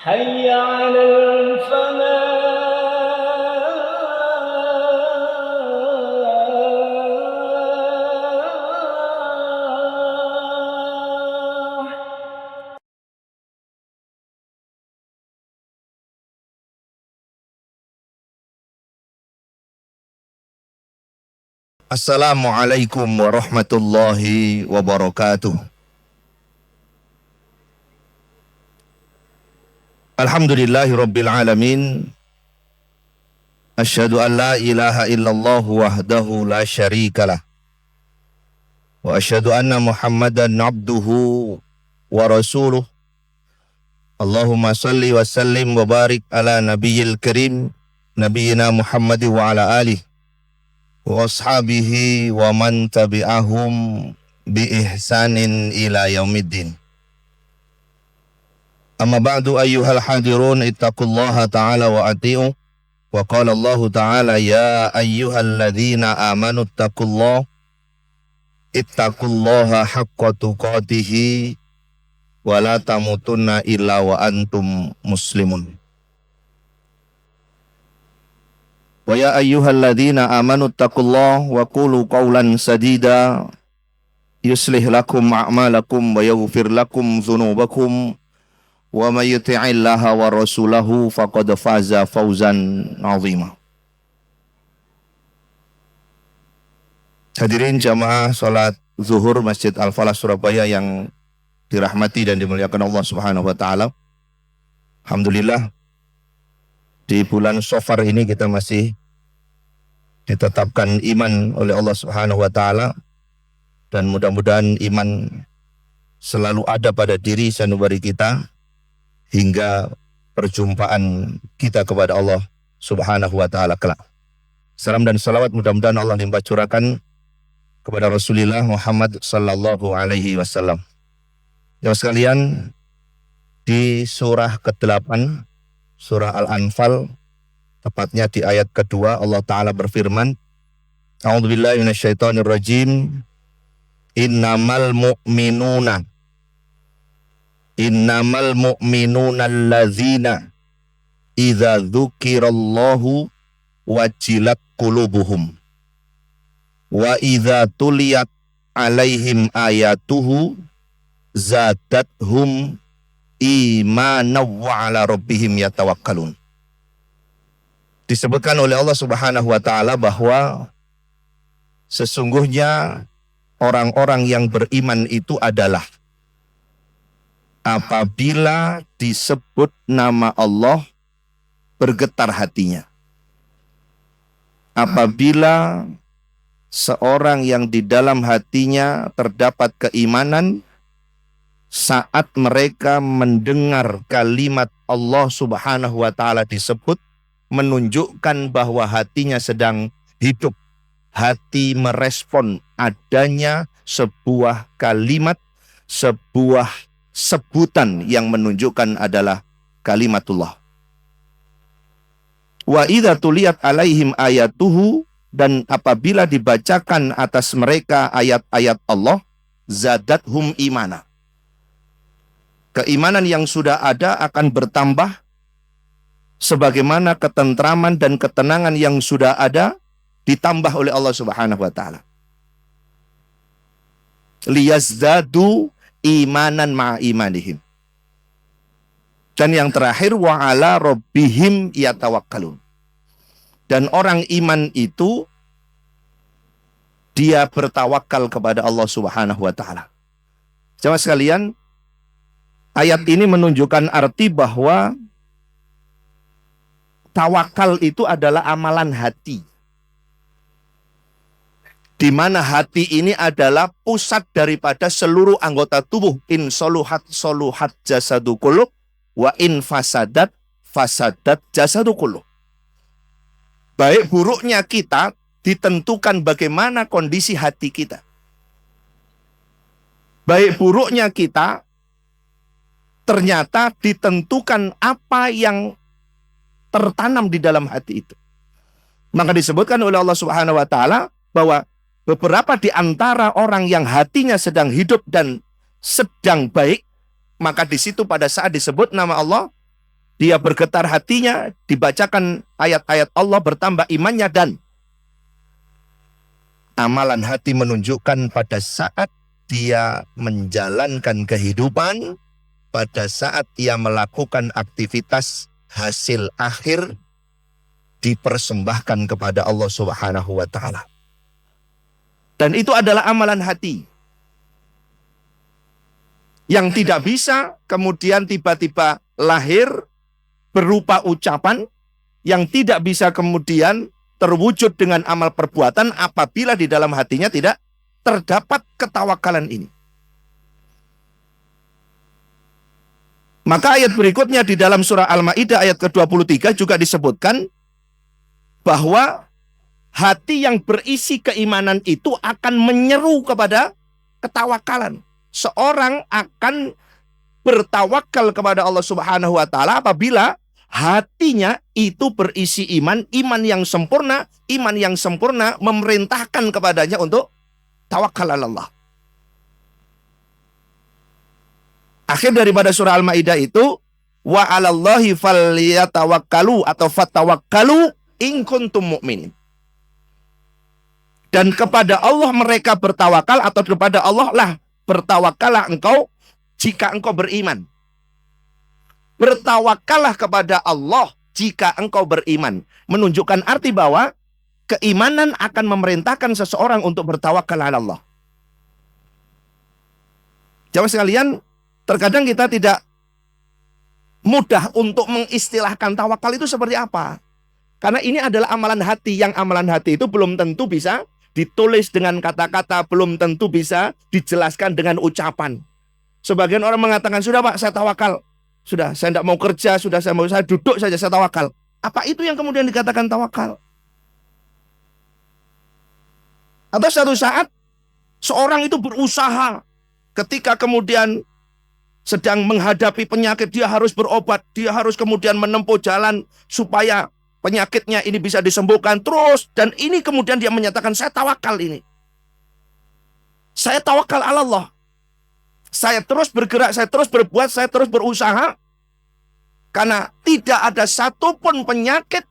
حي على الفلاح. Assalamualaikum warahmatullahi wabarakatuh. Alhamdulillahi rabbil alamin. Asyhadu an la ilaha illallah wahdahu la syarikalah. Wa asyhadu anna Muhammadan abduhu wa rasuluh. Allahumma salli wa sallim wa barik ala nabiyyil karim nabiyyina Muhammad wa ala alihi wa ashabihi wa man tabi'ahum bi ihsanin ila yaumiddin. Amma ba'du ayyuhal hadirun ittaqullaha ta'ala wa ati'u. Wa qala Allah ta'ala ya ayyuhalladzina amanu ittaqullaha haqqa tuqatihi wa la tamutunna illa wa antum muslimun. Wa ya ayyuhalladzina amanu ittaqullaha wa qulu qawlan sadida yuslih lakum a'malakum wa yaghfir lakum dzunubakum wa may yuti'illaha wa rasulahu faqad faza fawzan 'azima. Hadirin jamaah salat zuhur Masjid Al-Falah Surabaya yang dirahmati dan dimuliakan Allah Subhanahu wa taala. Alhamdulillah di bulan Safar ini kita masih ditetapkan iman oleh Allah Subhanahu wa taala, dan mudah-mudahan iman selalu ada pada diri sanubari kita hingga perjumpaan kita kepada Allah Subhanahu wa taala kelak. Salam dan salawat mudah-mudahan Allah limpah curahkan kepada Rasulullah Muhammad sallallahu alaihi wasallam. Jemaah sekalian, di surah ke-8 surah Al-Anfal, tepatnya di ayat kedua, Allah Ta'ala berfirman, A'udzubillahi minasyaitonirrajim, Innamal mu'minuna allazina idza dzukirallahu wajilat qulubuhum wa idza tuliyat alaihim ayatuhu zadathum imanan wa ala rabbihim yatawakkalun. Disebutkan oleh Allah Subhanahu wa taala bahwa sesungguhnya orang-orang yang beriman itu adalah apabila disebut nama Allah bergetar hatinya. Apabila seorang yang di dalam hatinya terdapat keimanan, saat mereka mendengar kalimat Allah Subhanahu wa taala disebut, menunjukkan bahwa hatinya sedang hidup. Hati merespon adanya sebuah kalimat, sebuah sebutan yang menunjukkan adalah kalimatullah. Wa idza tuliyat alaihim ayatuhu, dan apabila dibacakan atas mereka ayat-ayat Allah, zadathum imana. Keimanan yang sudah ada akan bertambah, sebagaimana ketentraman dan ketenangan yang sudah ada ditambah oleh Allah Subhanahu wa taala. Liyazdadu imanan ma'a imanihim. Dan yang terakhir, wa ala rabbihim yatawakkalun. Dan orang iman itu dia bertawakal kepada Allah Subhanahu wa taala. Jemaah sekalian, ayat ini menunjukkan arti bahwa tawakal itu adalah amalan hati, di mana hati ini adalah pusat daripada seluruh anggota tubuh. In soluhat soluhat jasadu kullu, wa in fasadat fasadat jasadu kullu. Baik buruknya kita ditentukan bagaimana kondisi hati kita. Baik buruknya kita ternyata ditentukan apa yang tertanam di dalam hati itu. Maka disebutkan oleh Allah Subhanahu wa taala bahwa beberapa di antara orang yang hatinya sedang hidup dan sedang baik, maka di situ pada saat disebut nama Allah, dia bergetar hatinya, dibacakan ayat-ayat Allah, bertambah imannya, dan amalan hati menunjukkan pada saat dia menjalankan kehidupan, pada saat ia melakukan aktivitas, hasil akhir dipersembahkan kepada Allah Subhanahu wa Ta'ala. Dan itu adalah amalan hati yang tidak bisa kemudian tiba-tiba lahir berupa ucapan, yang tidak bisa kemudian terwujud dengan amal perbuatan apabila di dalam hatinya tidak terdapat ketawakalan ini. Maka ayat berikutnya di dalam surah Al-Maidah ayat ke-23 juga disebutkan bahwa hati yang berisi keimanan itu akan menyeru kepada ketawakalan. Seorang akan bertawakal kepada Allah Subhanahu wa Ta'ala apabila hatinya itu berisi iman, iman yang sempurna memerintahkan kepadanya untuk tawakal ala Allah. Akhir daripada surah Al-Maidah itu, wa 'alallahi falyatawakkalu atau fatawakkalu in kuntum mu'minin. Dan kepada Allah mereka bertawakal, atau kepada Allah lah bertawakallah engkau jika engkau beriman. Bertawakallah kepada Allah jika engkau beriman. Menunjukkan arti bahwa keimanan akan memerintahkan seseorang untuk bertawakal ala Allah. Jamaah sekalian, terkadang kita tidak mudah untuk mengistilahkan tawakal itu seperti apa. Karena ini adalah amalan hati, yang amalan hati itu belum tentu bisa ditulis dengan kata-kata, belum tentu bisa dijelaskan dengan ucapan. Sebagian orang mengatakan, sudah Pak, saya tawakal. Sudah, saya tidak mau kerja, sudah saya duduk saja, saya tawakal. Apa itu yang kemudian dikatakan tawakal? Atau suatu saat, seorang itu berusaha, ketika kemudian sedang menghadapi penyakit, dia harus berobat, dia harus kemudian menempuh jalan supaya penyakitnya ini bisa disembuhkan terus. Dan ini kemudian dia menyatakan, saya tawakal ini. Saya tawakal ala Allah. Saya terus bergerak, saya terus berbuat, saya terus berusaha. Karena tidak ada satupun penyakit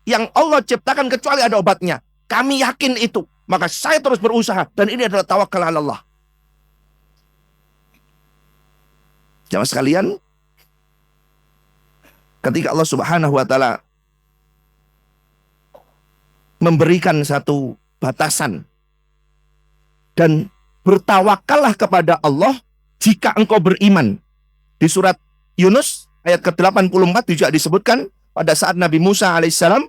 yang Allah ciptakan kecuali ada obatnya. Kami yakin itu. Maka saya terus berusaha. Dan ini adalah tawakal ala Allah. Jamaah sekalian, ketika Allah Subhanahu wa Ta'ala memberikan satu batasan, dan bertawakallah kepada Allah jika engkau beriman. Di surat Yunus ayat ke-84 juga disebutkan pada saat Nabi Musa alaihissalam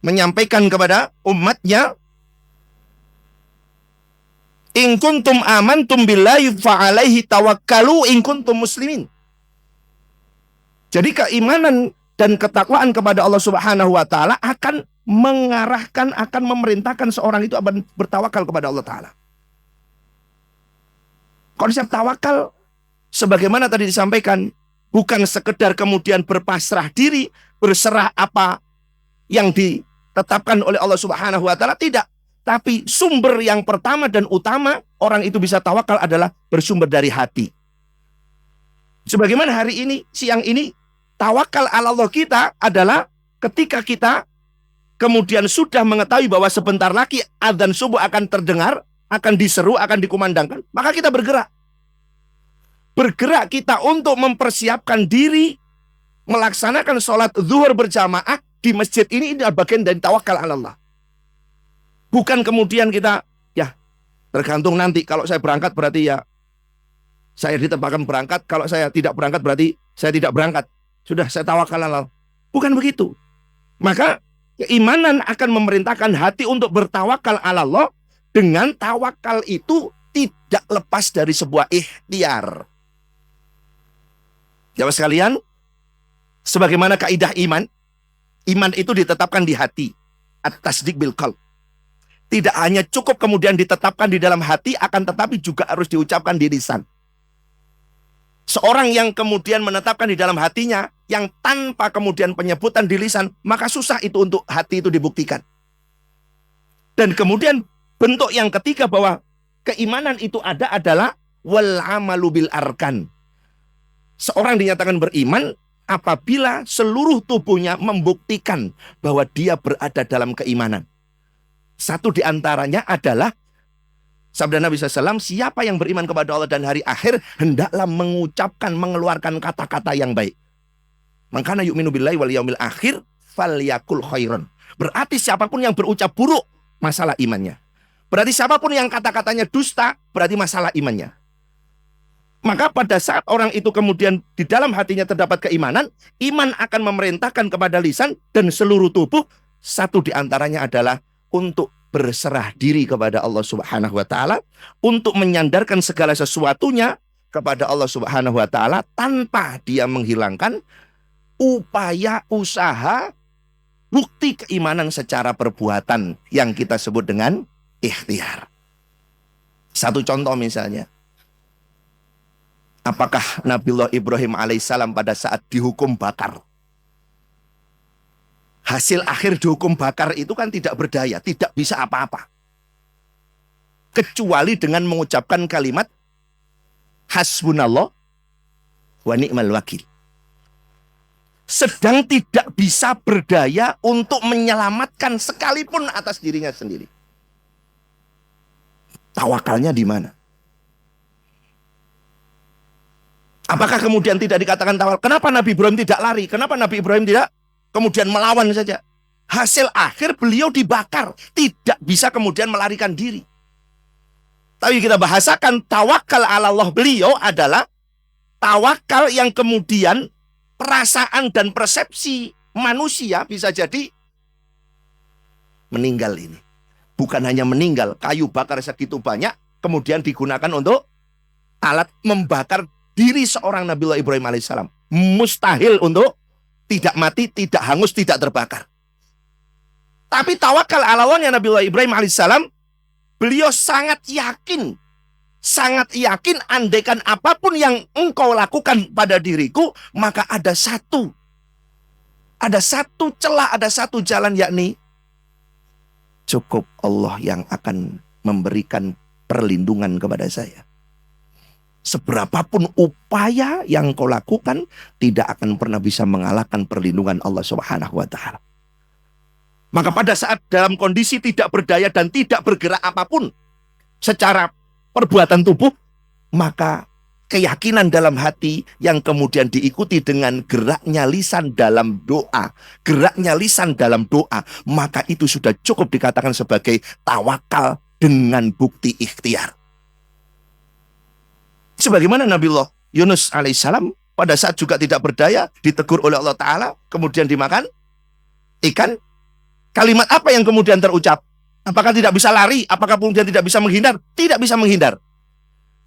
menyampaikan kepada umatnya, in kuntum amantum billahi fa'alaihi tawakkalu in kuntum muslimin. Jadi keimanan dan ketakwaan kepada Allah Subhanahu wa Ta'ala akan mengarahkan, akan memerintahkan seorang itu bertawakal kepada Allah Ta'ala. Konsep tawakal sebagaimana tadi disampaikan, bukan sekedar kemudian berpasrah diri, berserah apa yang ditetapkan oleh Allah Subhanahu wa Ta'ala, tidak. Tapi sumber yang pertama dan utama orang itu bisa tawakal adalah bersumber dari hati. Sebagaimana hari ini, siang ini, tawakal ala Allah kita adalah ketika kita kemudian sudah mengetahui bahwa sebentar lagi adzan subuh akan terdengar, akan diseru, akan dikumandangkan, maka kita bergerak. Bergerak kita untuk mempersiapkan diri, melaksanakan sholat zuhur berjamaah di masjid ini adalah bagian dari tawakal ala Allah. Bukan kemudian kita, ya tergantung nanti, kalau saya berangkat berarti ya saya ditempatkan berangkat, kalau saya tidak berangkat berarti saya tidak berangkat. Sudah, saya tawakal ala Allah. Bukan begitu. Maka keimanan akan memerintahkan hati untuk bertawakal ala Allah. Dengan tawakal itu tidak lepas dari sebuah ikhtiar. Jamaah sekalian, sebagaimana kaidah iman, iman itu ditetapkan di hati. At-tasdiq bil qalb. Tidak hanya cukup kemudian ditetapkan di dalam hati, akan tetapi juga harus diucapkan di lisan. Seorang yang kemudian menetapkan di dalam hatinya, yang tanpa kemudian penyebutan di lisan, maka susah itu untuk hati itu dibuktikan. Dan kemudian bentuk yang ketiga bahwa keimanan itu ada adalah wal amalu bil arkan. Seorang dinyatakan beriman apabila seluruh tubuhnya membuktikan bahwa dia berada dalam keimanan. Satu di antaranya adalah sabda Nabi SAW, siapa yang beriman kepada Allah dan hari akhir, hendaklah mengucapkan, mengeluarkan kata-kata yang baik. Mangkana yu'minu billahi wal yaumil akhir falyakul khairan. Berarti siapapun yang berucap buruk, masalah imannya. Berarti siapapun yang kata-katanya dusta, berarti masalah imannya. Maka pada saat orang itu kemudian di dalam hatinya terdapat keimanan, iman akan memerintahkan kepada lisan dan seluruh tubuh. Satu di antaranya adalah untuk berserah diri kepada Allah Subhanahu wa taala, untuk menyandarkan segala sesuatunya kepada Allah Subhanahu wa taala tanpa dia menghilangkan upaya usaha bukti keimanan secara perbuatan yang kita sebut dengan ikhtiar. Satu contoh misalnya, apakah Nabiullah Ibrahim alaihissalam pada saat dihukum bakar, hasil akhir dihukum bakar itu kan tidak berdaya, tidak bisa apa-apa. Kecuali dengan mengucapkan kalimat hasbunallah wa ni'mal wakil. Sedang tidak bisa berdaya untuk menyelamatkan sekalipun atas dirinya sendiri. Tawakalnya di mana? Apakah kemudian tidak dikatakan tawakal? Kenapa Nabi Ibrahim tidak lari? Kenapa Nabi Ibrahim tidak kemudian melawan saja? Hasil akhir beliau dibakar, tidak bisa kemudian melarikan diri. Tapi kita bahasakan tawakal ala Allah beliau adalah tawakal yang kemudian perasaan dan persepsi manusia bisa jadi meninggal ini. Bukan hanya meninggal, kayu bakar segitu banyak kemudian digunakan untuk alat membakar diri seorang Nabiullah Ibrahim alaihissalam. Mustahil untuk tidak mati, tidak hangus, tidak terbakar. Tapi tawakal ala Allahnya Nabiullah Ibrahim alaihissalam, beliau sangat yakin andaikan apapun yang engkau lakukan pada diriku, maka ada satu celah, ada satu jalan, yakni cukup Allah yang akan memberikan perlindungan kepada saya. Seberapapun upaya yang kau lakukan, tidak akan pernah bisa mengalahkan perlindungan Allah Subhanahu wa taala. Maka pada saat dalam kondisi tidak berdaya dan tidak bergerak apapun secara perbuatan tubuh, maka keyakinan dalam hati yang kemudian diikuti dengan geraknya lisan dalam doa, maka itu sudah cukup dikatakan sebagai tawakal dengan bukti ikhtiar. Sebagaimana Nabiullah Yunus alaihissalam pada saat juga tidak berdaya, ditegur oleh Allah Ta'ala, kemudian dimakan ikan. Kalimat apa yang kemudian terucap? Apakah tidak bisa lari? Apakah kemudian tidak bisa menghindar? Tidak bisa menghindar.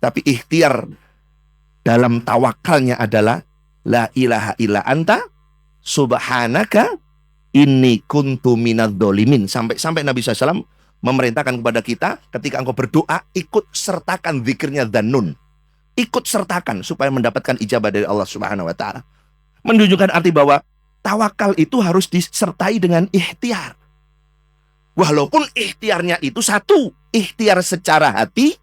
Tapi ikhtiar dalam tawakalnya adalah la ilaha illa anta subhanaka inni kuntu minadz dzalimin. Sampai Nabi SAW memerintahkan kepada kita, ketika engkau berdoa, ikut sertakan zikirnya dzannun. Ikut sertakan supaya mendapatkan ijabah dari Allah Subhanahu wa taala. Menunjukkan arti bahwa tawakal itu harus disertai dengan ikhtiar. Walaupun ikhtiarnya itu satu, ikhtiar secara hati,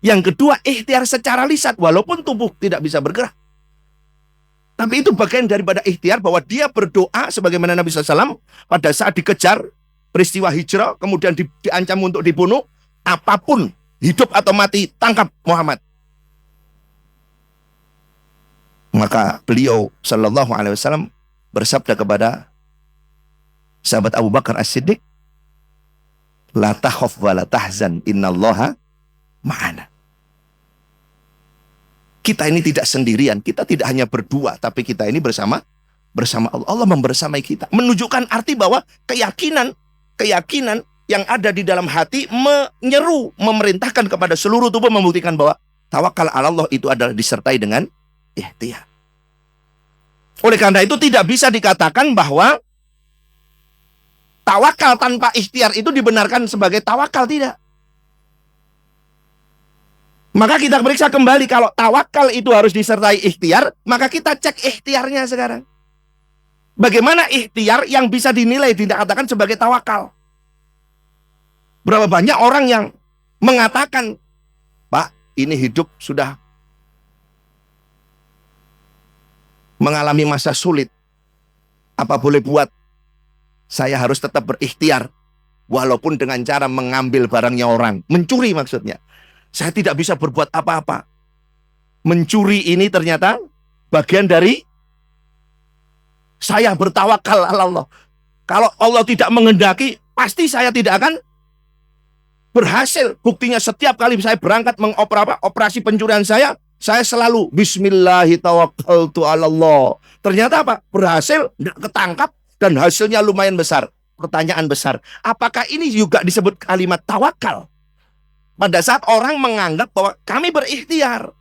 yang kedua ikhtiar secara lisan, walaupun tubuh tidak bisa bergerak. Tapi itu bagian daripada ikhtiar, bahwa dia berdoa sebagaimana Nabi SAW pada saat dikejar peristiwa hijrah, kemudian diancam untuk dibunuh, apapun, hidup atau mati, tangkap Muhammad. Maka beliau sallallahu alaihi wasallam bersabda kepada sahabat Abu Bakar As-Siddiq, la takhaf wa la tahzan innallaha ma'ana. Kita ini tidak sendirian, kita tidak hanya berdua, tapi kita ini bersama Allah. Allah membersamai kita, menunjukkan arti bahwa keyakinan yang ada di dalam hati menyeru, memerintahkan kepada seluruh tubuh, membuktikan bahwa tawakal ala Allah itu adalah disertai dengan ikhtiar. Oleh karena itu tidak bisa dikatakan bahwa tawakal tanpa ikhtiar itu dibenarkan sebagai tawakal, tidak. Maka kita periksa kembali, kalau tawakal itu harus disertai ikhtiar, maka kita cek ikhtiarnya sekarang. Bagaimana ikhtiar yang bisa dinilai dikatakan sebagai tawakal? Berapa banyak orang yang mengatakan, Pak, ini hidup sudah mengalami masa sulit, apa boleh buat? Saya harus tetap berikhtiar, walaupun dengan cara mengambil barangnya orang, mencuri maksudnya. Saya tidak bisa berbuat apa-apa. Mencuri ini ternyata bagian dari saya bertawakal ala Allah. Kalau Allah tidak menghendaki, pasti saya tidak akan berhasil. Buktinya setiap kali saya berangkat operasi pencurian saya selalu Bismillahirrahmanirrahim. Ternyata apa? Berhasil, tidak ketangkap, dan hasilnya lumayan besar. Pertanyaan besar, apakah ini juga disebut kalimat tawakal? Pada saat orang menganggap bahwa kami berikhtiar.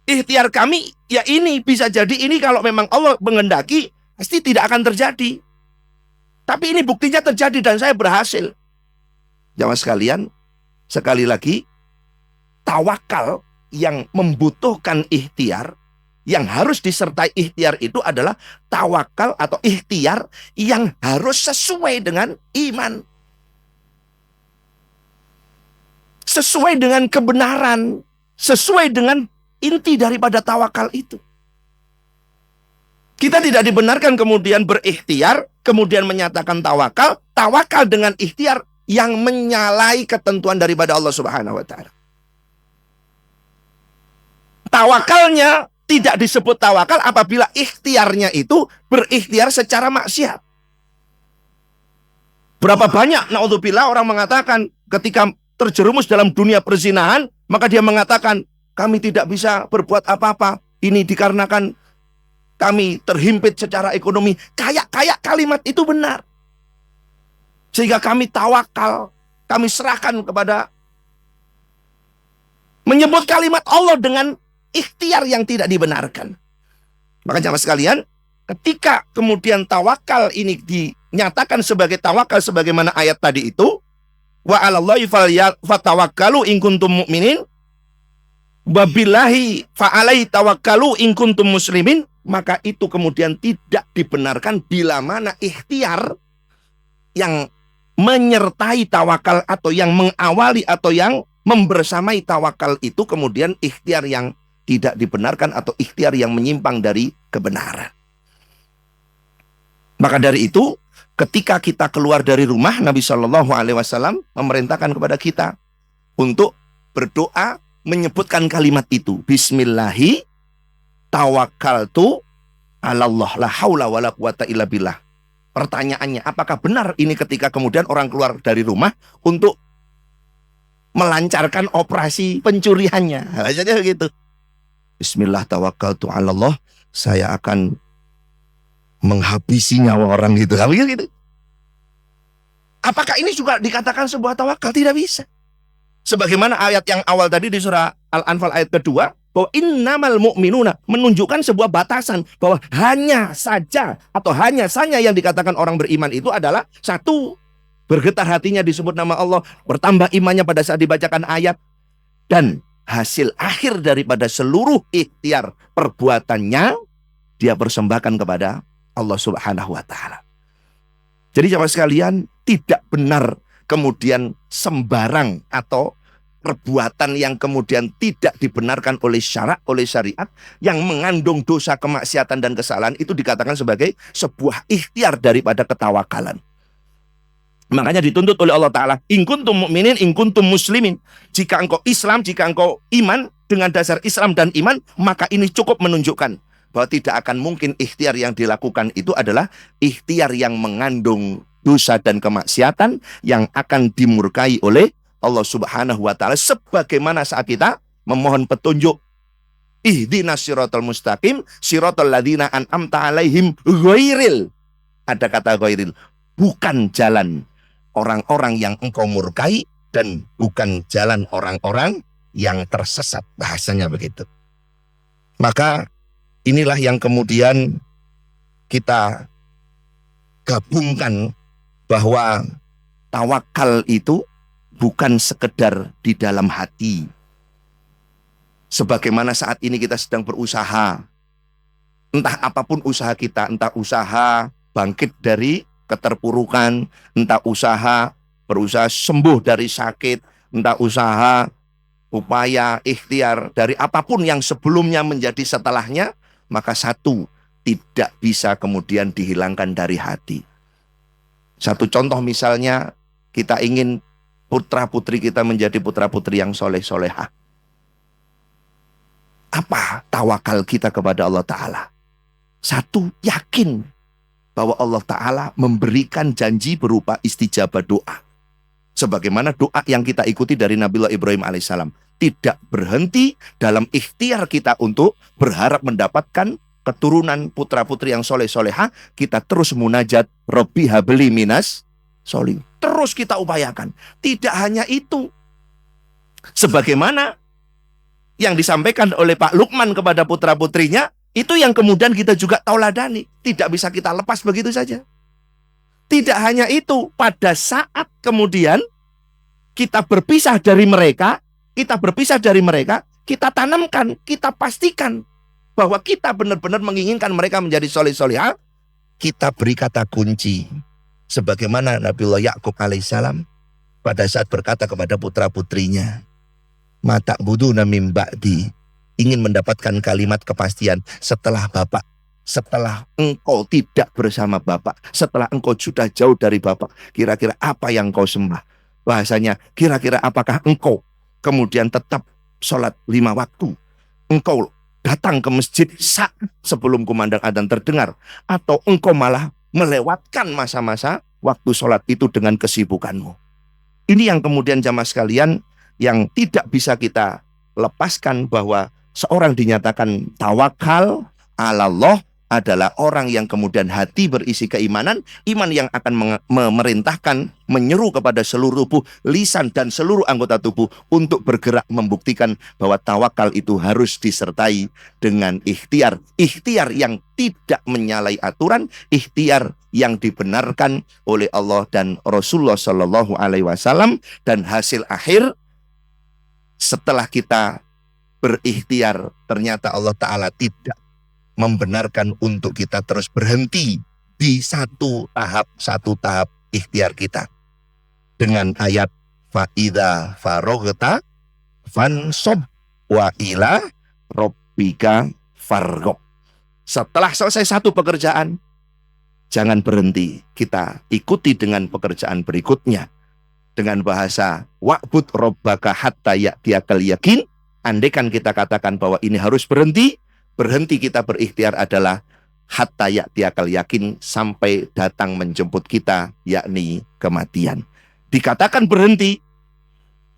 Ikhtiar kami, ya ini bisa jadi ini kalau memang Allah menghendaki, pasti tidak akan terjadi. Tapi ini buktinya terjadi dan saya berhasil. Jamaah sekalian, sekali lagi, tawakal yang membutuhkan ikhtiar, yang harus disertai ikhtiar itu adalah tawakal atau ikhtiar yang harus sesuai dengan iman. Sesuai dengan kebenaran, sesuai dengan inti daripada tawakal itu. Kita tidak dibenarkan kemudian berikhtiar, kemudian menyatakan tawakal, tawakal dengan ikhtiar yang menyalahi ketentuan daripada Allah Subhanahu wa Ta'ala. Tawakalnya tidak disebut tawakal apabila ikhtiarnya itu berikhtiar secara maksiat. Berapa banyak naudzubillah orang mengatakan ketika terjerumus dalam dunia perzinahan, maka dia mengatakan kami tidak bisa berbuat apa-apa. Ini dikarenakan kami terhimpit secara ekonomi. Kayak kalimat itu benar. Sehingga kami tawakal, kami serahkan kepada menyebut kalimat Allah dengan ikhtiar yang tidak dibenarkan. Maka jamaah sekalian, ketika kemudian tawakal ini dinyatakan sebagai tawakal sebagaimana ayat tadi itu, wa 'alallahi fatawakkalu in kuntum mu'minin, wabillahi fa'alaihi tawakkalu in kuntum muslimin, maka itu kemudian tidak dibenarkan bila mana ikhtiar yang menyertai tawakal atau yang mengawali atau yang membersamai tawakal itu kemudian ikhtiar yang tidak dibenarkan atau ikhtiar yang menyimpang dari kebenaran. Maka dari itu, ketika kita keluar dari rumah, Nabi Shallallahu Alaihi Wasallam memerintahkan kepada kita untuk berdoa menyebutkan kalimat itu. Bismillahi tawakkaltu 'alallah la haula wala quwata illa billah. Pertanyaannya, apakah benar ini ketika kemudian orang keluar dari rumah untuk melancarkan operasi pencuriannya? Jadi begitu. Bismillah tawakkaltu 'alallah, saya akan menghabisi nyawa orang gitu. Gitu. Apakah ini juga dikatakan sebuah tawakal? Tidak bisa. Sebagaimana ayat yang awal tadi di surah Al-Anfal ayat kedua, bahwa innamal mu'minuna menunjukkan sebuah batasan bahwa hanya saja atau hanya saja yang dikatakan orang beriman itu adalah satu, bergetar hatinya disebut nama Allah, bertambah imannya pada saat dibacakan ayat, dan hasil akhir daripada seluruh ikhtiar perbuatannya dia persembahkan kepada Allah Subhanahu wa Ta'ala. Jadi jamaah sekalian, tidak benar kemudian sembarang atau perbuatan yang kemudian tidak dibenarkan oleh syarak, oleh syariat, yang mengandung dosa, kemaksiatan dan kesalahan itu dikatakan sebagai sebuah ikhtiar daripada ketawakalan. Makanya dituntut oleh Allah Ta'ala, in kuntum mu'minin, in kuntum muslimin. Jika engkau Islam, jika engkau iman dengan dasar Islam dan iman, maka ini cukup menunjukkan bahwa tidak akan mungkin ikhtiar yang dilakukan itu adalah ikhtiar yang mengandung dosa dan kemaksiatan yang akan dimurkai oleh Allah Subhanahu wa Ta'ala, sebagaimana saat kita memohon petunjuk. Ihdinas siratal mustaqim, siratal ladzina an'amta alaihim ghairil. Ada kata ghairil, bukan jalan orang-orang yang engkau murkai dan bukan jalan orang-orang yang tersesat, bahasanya begitu. Maka inilah yang kemudian kita gabungkan bahwa tawakal itu bukan sekedar di dalam hati. Sebagaimana saat ini kita sedang berusaha, entah apapun usaha kita, entah usaha bangkit dari keterpurukan, entah usaha berusaha sembuh dari sakit, entah usaha upaya ikhtiar dari apapun yang sebelumnya menjadi setelahnya, maka satu, tidak bisa kemudian dihilangkan dari hati. Satu contoh misalnya, kita ingin putra-putri kita menjadi putra-putri yang soleh-solehah. Apa tawakal kita kepada Allah Ta'ala? Satu, yakin bahwa Allah Ta'ala memberikan janji berupa istijabah doa. Sebagaimana doa yang kita ikuti dari Nabiullah Ibrahim alaihissalam. Tidak berhenti dalam ikhtiar kita untuk berharap mendapatkan keturunan putra-putri yang soleh-soleha. Kita terus munajat, Rabbi habli minas solih. Terus kita upayakan. Tidak hanya itu. Sebagaimana yang disampaikan oleh Pak Lukman kepada putra-putrinya, itu yang kemudian kita juga tauladani. Tidak bisa kita lepas begitu saja. Tidak hanya itu, pada saat kemudian kita berpisah dari mereka, kita tanamkan, kita pastikan bahwa kita benar-benar menginginkan mereka menjadi soleh-solehah. Kita beri kata kunci. Sebagaimana Nabiullah Ya'qub alaihissalam pada saat berkata kepada putra-putrinya, mata buduna mim ba'di, ingin mendapatkan kalimat kepastian setelah Bapak, setelah engkau tidak bersama Bapak, setelah engkau sudah jauh dari Bapak, kira-kira apa yang kau sembah? Bahasanya, kira-kira apakah engkau kemudian tetap sholat 5 waktu? Engkau datang ke masjid saat sebelum kumandang adzan terdengar, atau engkau malah melewatkan masa-masa waktu sholat itu dengan kesibukanmu? Ini yang kemudian jamaah sekalian, yang tidak bisa kita lepaskan, bahwa seorang dinyatakan tawakal ala Allah adalah orang yang kemudian hati berisi keimanan, iman yang akan memerintahkan, menyeru kepada seluruh tubuh, lisan dan seluruh anggota tubuh untuk bergerak membuktikan bahwa tawakal itu harus disertai dengan ikhtiar. Ikhtiar yang tidak menyalahi aturan, ikhtiar yang dibenarkan oleh Allah dan Rasulullah Shallallahu Alaihi Wasallam, dan hasil akhir setelah kita berikhtiar, ternyata Allah Ta'ala tidak membenarkan untuk kita terus berhenti di satu tahap ikhtiar kita. Dengan ayat fa'idha farogta fansob wa ila robbika fargob. Setelah selesai satu pekerjaan, jangan berhenti, kita ikuti dengan pekerjaan berikutnya. Dengan bahasa wa'bud robbaka hatta ya'tiyakal yakin. Andaikan kita katakan bahwa ini harus berhenti kita berikhtiar adalah hatta ya'tiyakal yakin, sampai datang menjemput kita, yakni kematian. Dikatakan berhenti,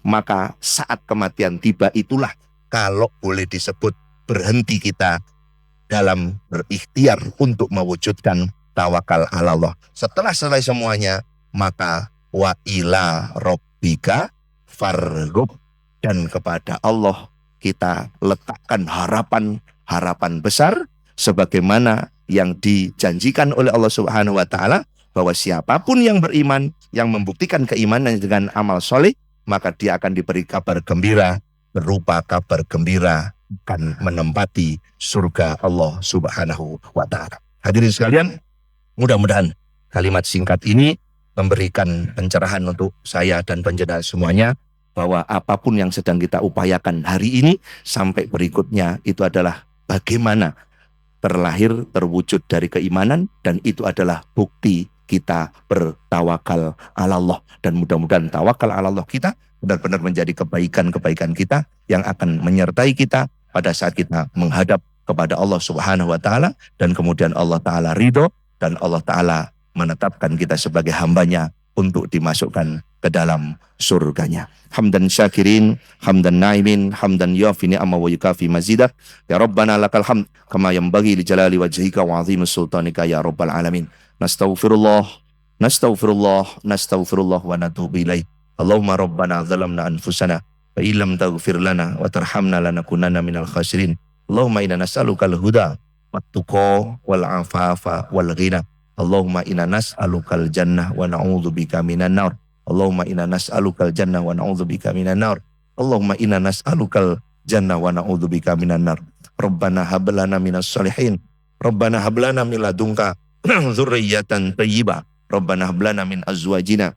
maka saat kematian tiba itulah kalau boleh disebut berhenti kita dalam berikhtiar untuk mewujudkan tawakal ala Allah. Setelah selesai semuanya, maka wa ila robbika farghub, dan kepada Allah kita letakkan harapan besar, sebagaimana yang dijanjikan oleh Allah Subhanahu wa Ta'ala, bahwa siapapun yang beriman, yang membuktikan keimanan dengan amal soleh, maka dia akan diberi kabar gembira, berupa kabar gembira akan menempati surga Allah Subhanahu wa Ta'ala. Hadirin sekalian, mudah-mudahan kalimat singkat ini memberikan pencerahan untuk saya dan penjelasan semuanya, bahwa apapun yang sedang kita upayakan hari ini sampai berikutnya itu adalah bagaimana terlahir, terwujud dari keimanan, dan itu adalah bukti kita bertawakal ala Allah. Dan mudah-mudahan tawakal ala Allah kita benar-benar menjadi kebaikan-kebaikan kita yang akan menyertai kita pada saat kita menghadap kepada Allah Subhanahu wa Ta'ala, dan kemudian Allah Ta'ala ridho, dan Allah Ta'ala menetapkan kita sebagai hambanya untuk dimasukkan ke dalam surganya. Hamdan syakirin, hamdan naimin, hamdan yuafi ni'ama wa yukafi mazidah. Ya Rabbana lakal hamd kama yanbaghi li jalali wajhika wa azimi sultanika ya Rabbal alamin. Nastaghfirullah wa natubu ilaih. Allahumma Rabbana zalamna anfusana fa illam taghfir lana wa tarhamna lanakunanna minal khasirin. Allahumma inna nas'alukal huda wat tuqa wal afafa wal ghina. Allahumma inna nas'alukal jannah wa na'udzubika minan nar. Allahumma inna nas'alukal jannah wa na'udzubika minan nar. Allahumma inna nas'alukal jannah wa na'udzubika minan nar. Rabbana hab lana minas shalihin. Rabbana hab lana min ladunka dzurriyyatan thayyibah. Rabbana hab lana min azwajina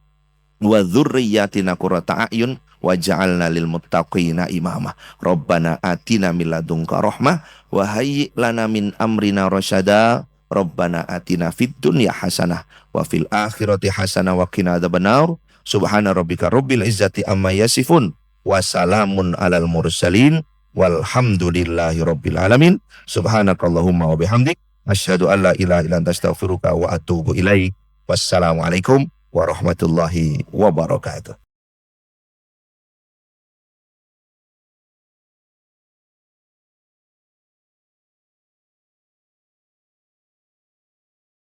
wa dzurriyyatina qurrata a'yun waj'alna lil muttaqina imama. Rabbana atina min ladunka rahmah wa hayyi' lana min amrina rasyada. Rabbana atina fid dunya hasanah wa fil akhirati hasanah wa qina adzabannar. Subhana rabbika rabbil izzati amma yasifun wa salamun alal mursalin walhamdulillahi rabbil alamin. Subhanakallahumma wa bihamdik asyhadu an la ilaha illa anta astaghfiruka wa atubu ilaik. Wassalamualaikum warahmatullahi wabarakatuh.